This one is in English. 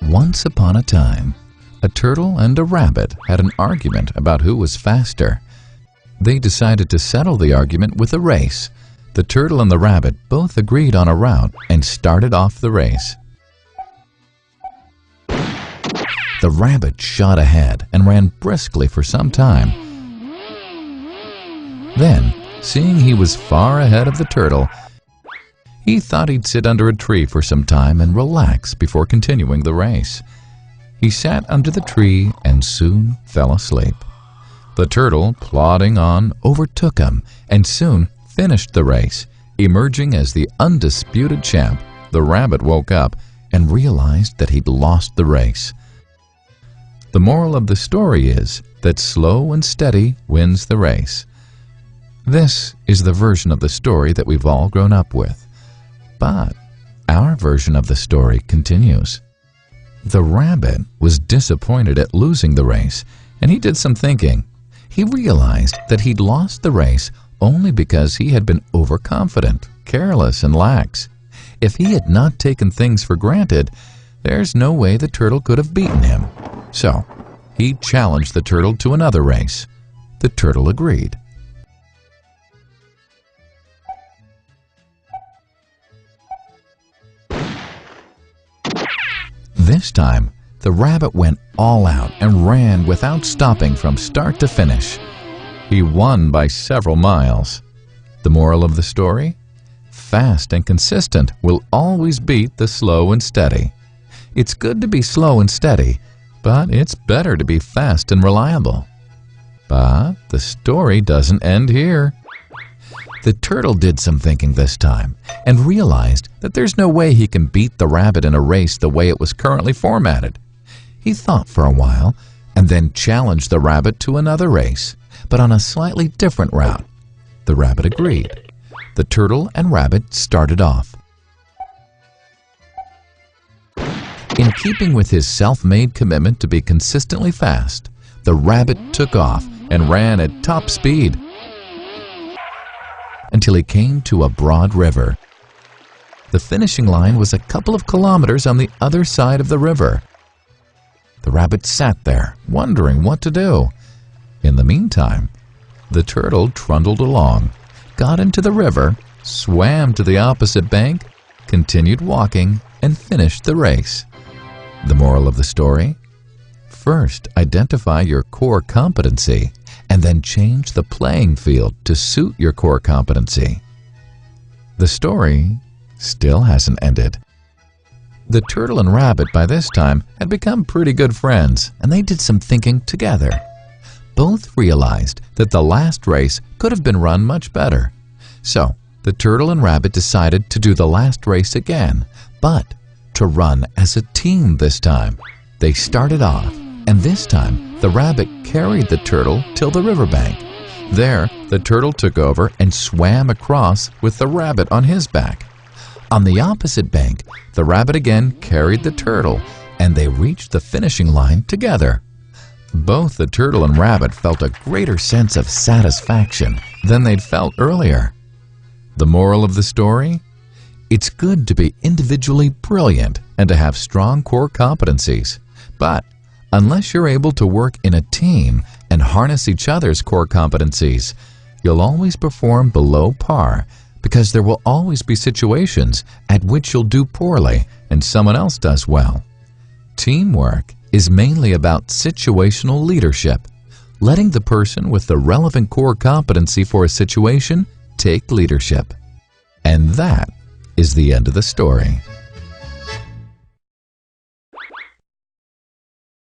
Once upon a time, a turtle and a rabbit had an argument about who was faster. They decided to settle the argument with a race. The turtle and the rabbit both agreed on a route and started off the race. The rabbit shot ahead and ran briskly for some time. Then, seeing he was far ahead of the turtle, he thought he'd sit under a tree for some time and relax before continuing the race. He sat under the tree and soon fell asleep. The turtle, plodding on, overtook him and soon finished the race. Emerging as the undisputed champ, the rabbit woke up and realized that he'd lost the race. The moral of the story is that slow and steady wins the race. This is the version of the story that we've all grown up with. But our version of the story continues. The rabbit was disappointed at losing the race, and he did some thinking. He realized that he'd lost the race only because he had been overconfident, careless, and lax. If he had not taken things for granted, there's no way the turtle could have beaten him. So, he challenged the turtle to another race. The turtle agreed. This time, the rabbit went all out and ran without stopping from start to finish. He won by several miles. The moral of the story? Fast and consistent will always beat the slow and steady. It's good to be slow and steady, but it's better to be fast and reliable. But the story doesn't end here. The turtle did some thinking this time and realized that there's no way he can beat the rabbit in a race the way it was currently formatted. He thought for a while and then challenged the rabbit to another race, but on a slightly different route. The rabbit agreed. The turtle and rabbit started off. In keeping with his self-made commitment to be consistently fast, the rabbit took off and ran at top speed until he came to a broad river. The finishing line was a couple of kilometers on the other side of the river. The rabbit sat there, wondering what to do. In the meantime, the turtle trundled along, got into the river, swam to the opposite bank, continued walking, and finished the race. The moral of the story? First, identify your core competency, and then change the playing field to suit your core competency. The story still hasn't ended. The turtle and rabbit by this time had become pretty good friends, and they did some thinking together. Both realized that the last race could have been run much better. So, the turtle and rabbit decided to do the last race again, but to run as a team this time. They started off, and this time the rabbit carried the turtle till the riverbank. There, the turtle took over and swam across with the rabbit on his back. On the opposite bank, the rabbit again carried the turtle, and they reached the finishing line together. Both the turtle and rabbit felt a greater sense of satisfaction than they'd felt earlier. The moral of the story? It's good to be individually brilliant and to have strong core competencies. But unless you're able to work in a team and harness each other's core competencies, you'll always perform below par, because there will always be situations at which you'll do poorly and someone else does well. Teamwork is mainly about situational leadership, letting the person with the relevant core competency for a situation take leadership. And that is the end of the story.